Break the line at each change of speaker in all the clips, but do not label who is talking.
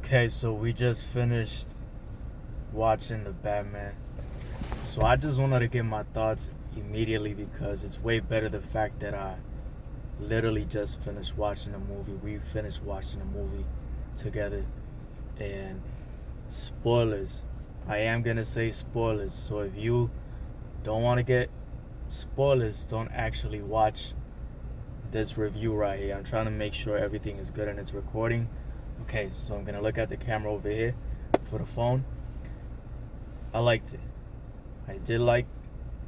Okay, so we just finished watching the Batman. So I just wanted to give my thoughts immediately because it's way better the fact that I literally just finished watching the movie. We finished watching the movie together. And spoilers. I am going to say spoilers. So if you don't want to get spoilers, don't actually watch this review right here. I'm trying to make sure everything is good and it's recording. Okay, so I'm gonna look at the camera over here for the phone. I liked it. I did like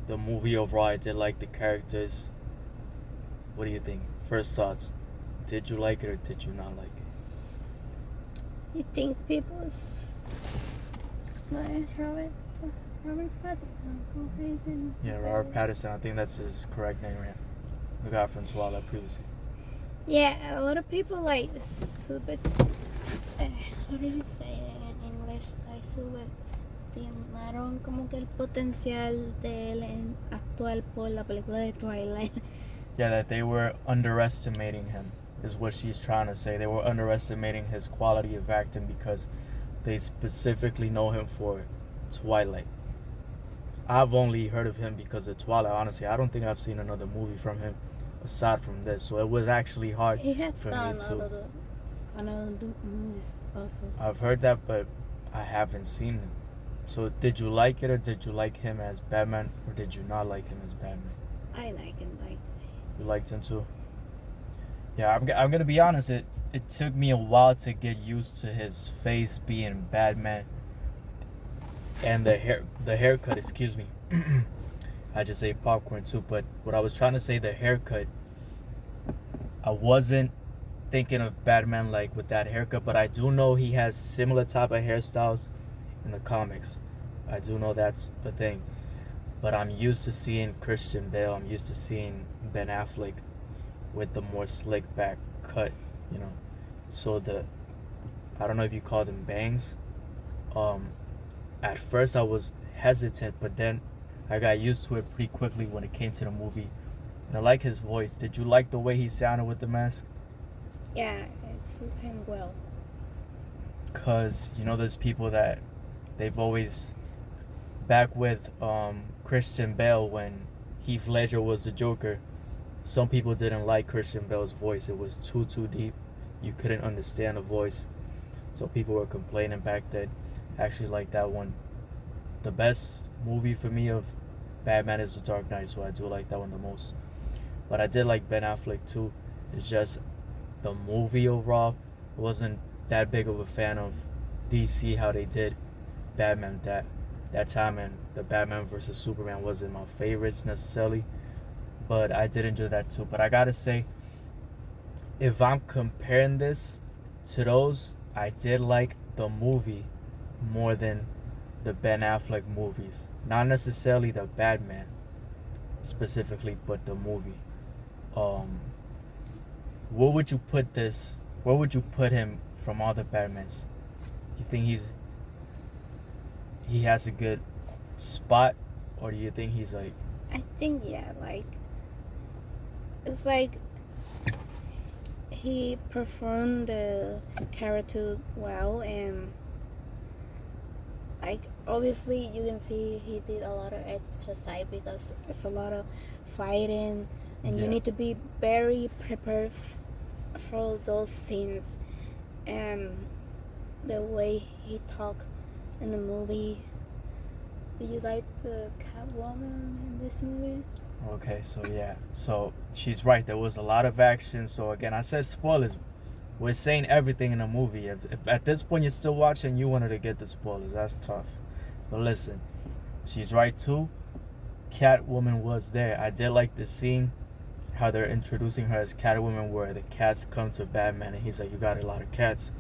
the movie overall. I did like the characters. What do you think? First thoughts. Did you like it or did you not like it?
You think people's Robert Pattison?
Yeah, Robert Pattison. I think that's his correct name, right? The guy from Twilight previously.
Yeah, a lot of people like super. How did you say it in English? Like subestimaron como que el potencial de él en actual por la película de Twilight.
Yeah, that they were underestimating him is what she's trying to say. They were underestimating his quality of acting because they specifically know him for Twilight. I've only heard of him because of Twilight. Honestly, I don't think I've seen another movie from him aside from this. So it was actually hard
He has
for
done
me to.
another movies also.
I've heard that, but I haven't seen him. So did you like it or did you like him as Batman or did you not like him as Batman?
I like him. Like
You liked him too? Yeah, I'm gonna be honest. It took me a while to get used to his face being Batman and the haircut. Excuse me. I just ate popcorn too, but what I was trying to say, the haircut. I wasn't thinking of Batman like with that haircut, but I do know he has similar type of hairstyles in the comics. I do know that's a thing. But I'm used to seeing Christian Bale. I'm used to seeing Ben Affleck with the more slick back cut, you know. So I don't know if you call them bangs. At first I was hesitant, but then I got used to it pretty quickly when it came to the movie. And I like his voice. Did you like the way he sounded with the mask?
yeah, it suit him well.
Cause there's people that they've always back with Christian Bale when Heath Ledger was the Joker. Some people didn't like Christian Bale's voice. It was too deep. You couldn't understand the voice. So people were complaining back then. I actually like that one. The best movie for me of Batman is The Dark Knight, so I do like that one the most. But I did like Ben Affleck too. It's just the movie overall wasn't that big of a fan of DC, how they did Batman that time, and the Batman versus Superman wasn't my favorites necessarily, but I did enjoy that too. But I gotta say, if I'm comparing this to those, I did like the movie more than the Ben Affleck movies. Not necessarily the Batman specifically, but the movie. Where would you put this? Where would you put him from all the Batmans? You think he has a good spot, or do you think he's like?
I think it's like he performed the character well, and like obviously you can see he did a lot of exercise because it's a lot of fighting, and you need to be very prepared for those scenes. And the way he talked in the movie. Do you like the Catwoman in this movie?
Okay, so she's right. There was a lot of action. So again, I said spoilers. We're saying everything in the movie. If at this point you're still watching, you wanted to get the spoilers. That's tough. But listen, she's right too. Catwoman was there. I did like the scene, how they're introducing her as Catwoman, where the cats come to Batman and he's like, "You got a lot of cats,"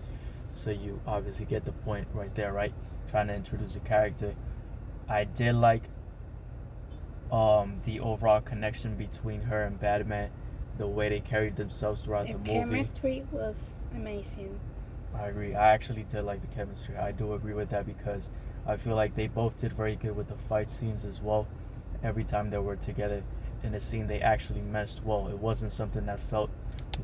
so you obviously get the point right there, right? Trying to introduce a character. I did like the overall connection between her and Batman, the way they carried themselves throughout the movie.
The chemistry was amazing.
I agree. I actually did like the chemistry. I do agree with that because I feel like they both did very good with the fight scenes as well. Every time they were together in a scene, they actually meshed well. It wasn't something that felt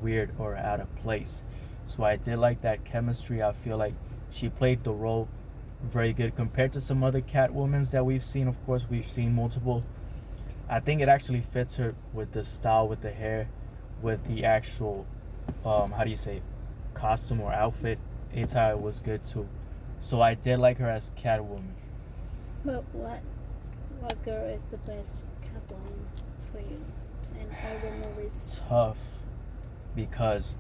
weird or out of place. So I did like that chemistry. I feel like she played the role very good compared to some other Catwomans that we've seen. Of course, we've seen multiple. I think it actually fits her with the style, with the hair, with the actual, how do you say, costume or outfit. Attire was good too. So I did like her as Catwoman.
But what girl is the best Catwoman for you in all the movies?
Tough, because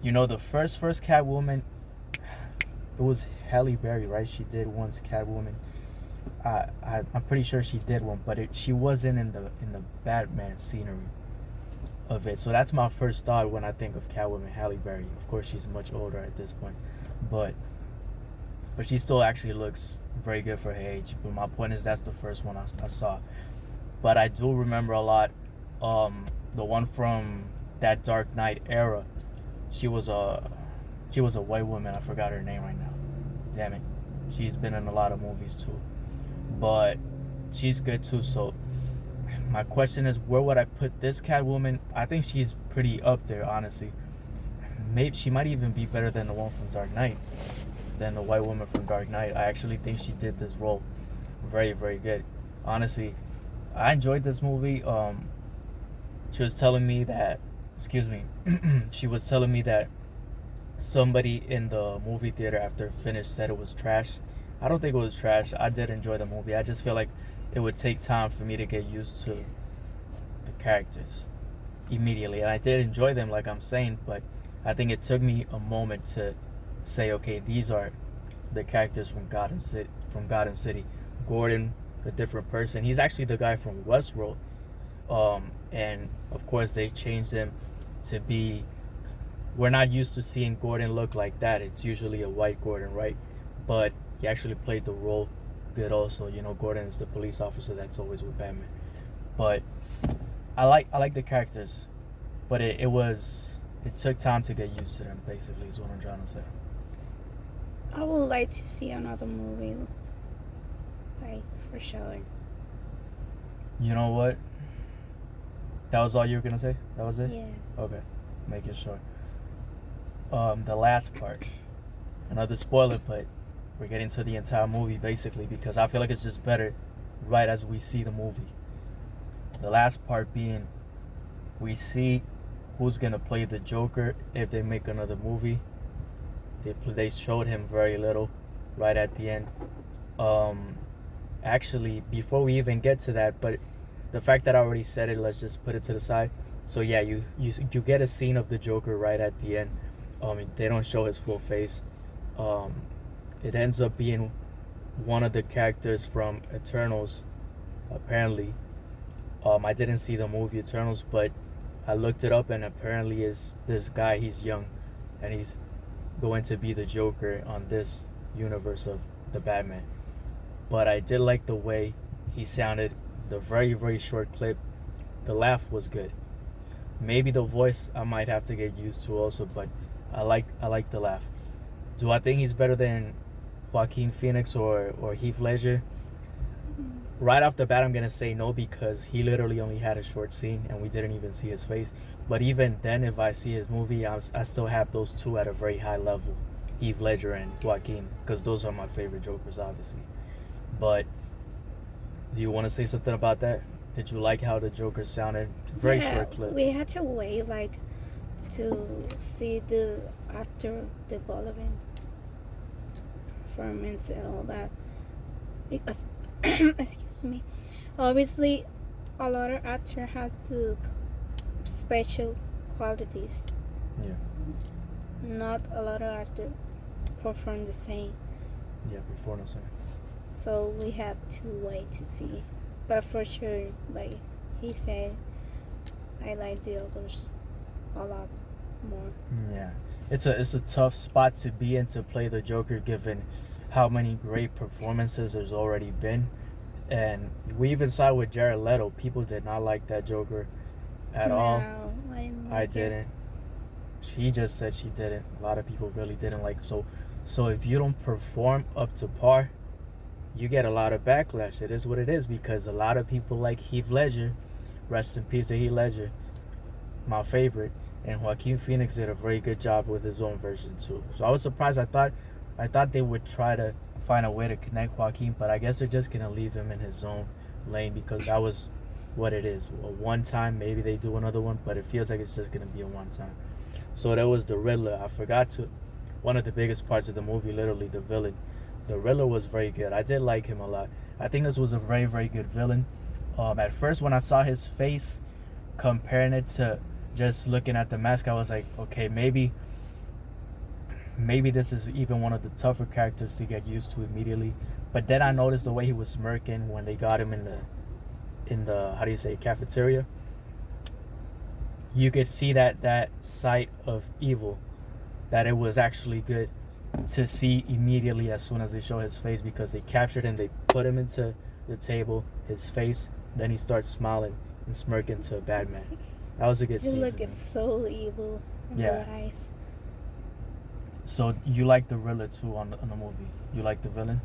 the first Catwoman, it was Halle Berry, right? She did once Catwoman. I'm pretty sure she did one, but she wasn't in the Batman scenery of it. So that's my first thought when I think of Catwoman, Halle Berry. Of course, she's much older at this point, but she still actually looks very good for her age. But my point is, that's the first one I saw. But I do remember a lot, the one from that Dark Knight era. She was a white woman. I forgot her name right now. Damn it. She's been in a lot of movies too, but she's good too. So my question is, where would I put this Catwoman? I think she's pretty up there, honestly. Maybe she might even be better than the one from Dark Knight, than the white woman from Dark Knight. I actually think she did this role very, very good. Honestly, I enjoyed this movie. She was telling me that, she was telling me that somebody in the movie theater after finished said it was trash. I don't think it was trash. I did enjoy the movie. I just feel like it would take time for me to get used to the characters immediately. And I did enjoy them, like I'm saying, but I think it took me a moment to say, okay, these are the characters from Gotham City. Gordon, a different person. He's actually the guy from Westworld. And of course they changed him to be, we're not used to seeing Gordon look like that. It's usually a white Gordon, right? But he actually played the role good also. Gordon is the police officer that's always with Batman. But I like the characters, but it took time to get used to them, basically, is what I'm trying to say.
I would like to see another movie, like, for sure.
You know what? That was all you were gonna say? That was it?
Yeah.
Okay, making sure. The last part, another spoiler, but we're getting to the entire movie basically, because I feel like it's just better right as we see the movie. The last part being, we see who's gonna play the Joker if they make another movie. They showed him very little right at the end. Actually, before we even get to that, but the fact that I already said it, let's just put it to the side. So yeah, you get a scene of the Joker right at the end. They don't show his full face. It ends up being one of the characters from Eternals, apparently. I didn't see the movie Eternals, but I looked it up, and apparently is this guy. He's young, and he's going to be the Joker on this universe of the Batman. But I did like the way he sounded. The very, very short clip. The laugh was good. Maybe the voice I might have to get used to also, but I like the laugh. Do I think he's better than Joaquin Phoenix or Heath Ledger? Right off the bat, I'm gonna say no, because he literally only had a short scene and we didn't even see his face. But even then, if I see his movie, I still have those two at a very high level, Heath Ledger and Joaquin, because those are my favorite Jokers, obviously. But do you want to say something about that? Did you like how the Joker sounded? Very short clip.
We had to wait, to see the actor developing performance and all that, because excuse me, obviously a lot of actor has to special qualities.
Yeah.
Not a lot of actors perform the same.
Yeah, before no same.
So we had to wait to see. But for sure, like he said, I like the others a lot more.
Yeah. It's a tough spot to be in to play the Joker, given how many great performances there's already been. And we even saw with Jared Leto, people did not like that Joker at all.
I didn't.
I didn't. She just said she didn't. A lot of people really didn't like. So if you don't perform up to par, you get a lot of backlash. It is what it is, because a lot of people like Heath Ledger. Rest in peace to Heath Ledger, my favorite. And Joaquin Phoenix did a very good job with his own version too. So I was surprised. I thought I thought they would try to find a way to connect Joaquin, but I guess they're just gonna leave him in his own lane because that was what it is. A one time, maybe they do another one, but it feels like it's just gonna be a one time. So that was the Riddler. I forgot to. One of the biggest parts of the movie, literally the villain. The Riddler was very good. I did like him a lot. I think this was a very, very good villain. At first, when I saw his face, comparing it to just looking at the mask, I was like, okay, maybe this is even one of the tougher characters to get used to immediately. But then I noticed the way he was smirking when they got him in the how do you say, cafeteria. You could see that sight of evil, that it was actually good to see immediately as soon as they show his face, because they captured him, they put him into the table, his face, then he starts smiling and smirking to Batman. That was a good
He
scene.
looked so evil in the eyes.
So you like the Riddler too on the movie? You like the villain?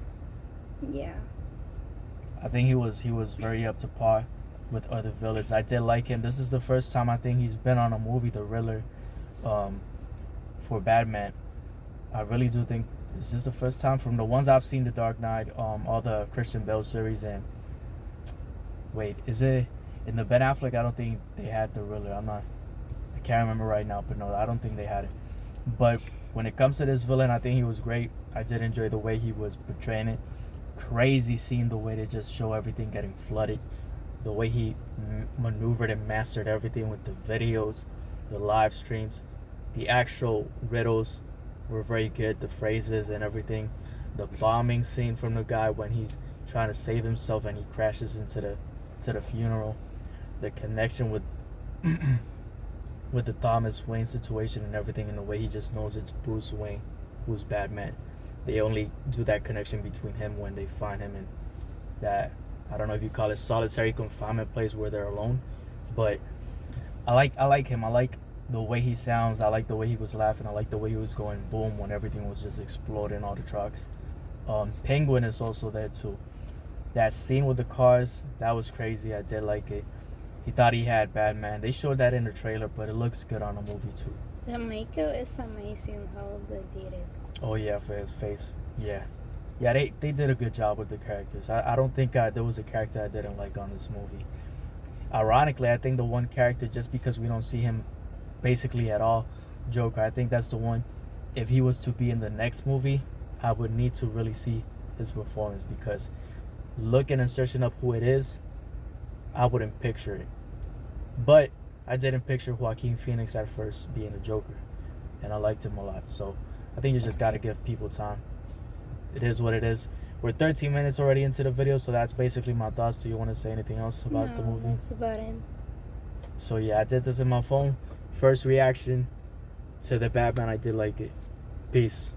Yeah.
I think he was very up to par with other villains. I did like him. This is the first time I think he's been on a movie, the Riddler, for Batman. I really do think this is the first time from the ones I've seen, The Dark Knight, all the Christian Bale series, and wait, is it in the Ben Affleck? I don't think they had the Riddler. I can't remember right now, but no, I don't think they had it. But when it comes to this villain, I think he was great. I did enjoy the way he was portraying it. Crazy scene, the way they just show everything getting flooded, the way he maneuvered and mastered everything with the videos, the live streams, the actual riddles were very good, the phrases and everything. The bombing scene from the guy when he's trying to save himself and he crashes into the funeral, the connection with with the Thomas Wayne situation and everything, and the way he just knows it's Bruce Wayne who's Batman. They only do that connection between him when they find him in that, I don't know if you call it solitary confinement place where they're alone, but I like him. I like the way he sounds. I like the way he was laughing. I like the way he was going boom when everything was just exploding, all the trucks. Penguin is also there too. That scene with the cars, that was crazy. I did like it. He thought he had Batman. They showed that in the trailer, but it looks good on the movie too.
The makeup is amazing how they did it.
Oh yeah, for his face. Yeah, they did a good job with the characters. I don't think there was a character I didn't like on this movie. Ironically, I think the one character, just because we don't see him basically at all, Joker, I think that's the one. If he was to be in the next movie, I would need to really see his performance, because looking and searching up who it is, I wouldn't picture it. But I didn't picture Joaquin Phoenix at first being a Joker, and I liked him a lot. So I think you just got to give people time. It is what it is. We're 13 minutes already into the video, so that's basically my thoughts. Do you want to say anything else about the movie?
That's about it.
So yeah, I did this in my phone. First reaction to the Batman, I did like it. Peace.